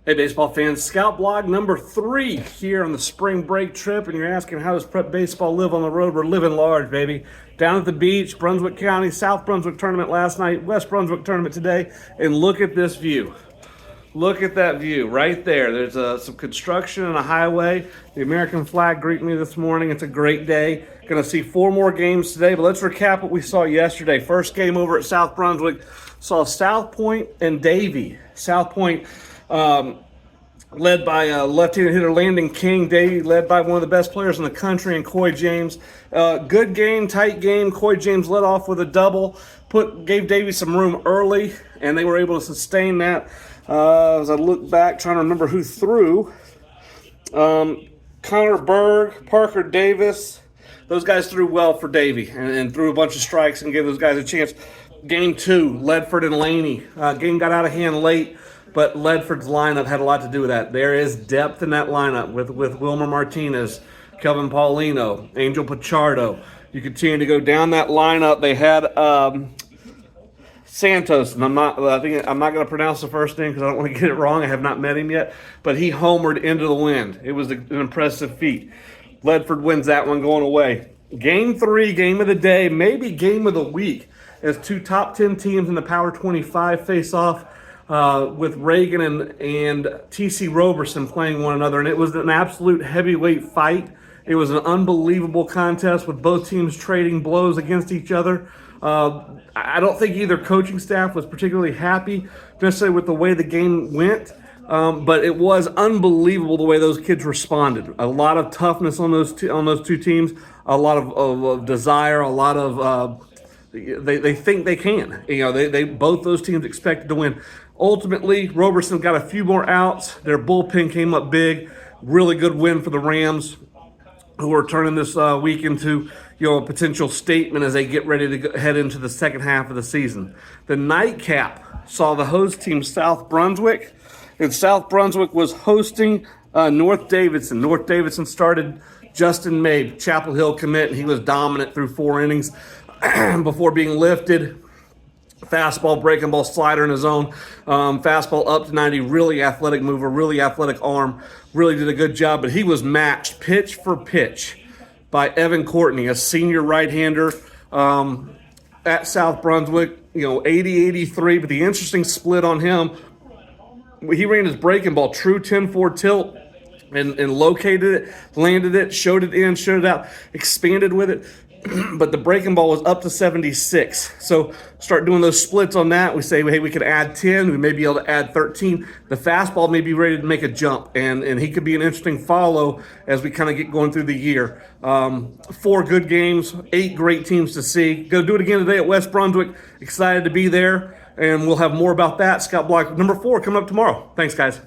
Hey, baseball fans, Scout Blog number 3 here on the spring break trip, and you're asking, how does prep baseball live on the road? We're living large, baby. Down at the beach, Brunswick County, South Brunswick tournament last night, West Brunswick tournament today, and look at this view. Look at that view right there. There's some construction and a highway. The American flag greeted me this morning. It's a great day. Going to see 4 more games today, but let's recap what we saw yesterday. First game over at South Brunswick, saw South Point and Davie. South Point led by left-handed hitter Landon King. Davie led by one of the best players in the country in Coy James. Good game, tight game. Coy James led off with a double, gave Davie some room early, and they were able to sustain that. As I look back, trying to remember who threw. Connor Berg, Parker Davis, those guys threw well for Davie and threw a bunch of strikes and gave those guys a chance. Game 2, Ledford and Laney. Game got out of hand late, but Ledford's lineup had a lot to do with that. There is depth in that lineup with Wilmer Martinez, Kelvin Paulino, Angel Pichardo. You continue to go down that lineup. They had Santos, and I'm not going to pronounce the first name because I don't want to get it wrong. I have not met him yet, but he homered into the wind. It was an impressive feat. Ledford wins that one going away. Game 3, game of the day, maybe game of the week, as 2 top 10 teams in the Power 25 face off with Reagan and T.C. Roberson playing one another, and it was an absolute heavyweight fight. It was an unbelievable contest with both teams trading blows against each other. I don't think either coaching staff was particularly happy necessarily with the way the game went, but it was unbelievable the way those kids responded. A lot of toughness on those two teams, a lot of desire, a lot of they think they can. They both those teams expected to win. Ultimately, Roberson got a few more outs. Their bullpen came up big. Really good win for the Rams, who are turning this week into a potential statement as they get ready to head into the second half of the season. The nightcap saw the host team South Brunswick, and South Brunswick was hosting North Davidson. North Davidson started Justin May, Chapel Hill commit, and he was dominant through 4 innings before being lifted. Fastball, breaking ball, slider in his zone. Fastball up to 90, really athletic mover, really athletic arm. Really did a good job, but he was matched pitch for pitch by Evan Courtney, a senior right-hander at South Brunswick, 80-83. But the interesting split on him, he ran his breaking ball, true 10-4 tilt, and located it, landed it, showed it in, showed it out, expanded with it. But the breaking ball was up to 76. So start doing those splits on that. We say, hey, we could add 10. We may be able to add 13. The fastball may be ready to make a jump, and he could be an interesting follow as we kind of get going through the year. 4 good games, 8 great teams to see. Going to do it again today at West Brunswick. Excited to be there, and we'll have more about that. Scout Block number 4 coming up tomorrow. Thanks, guys.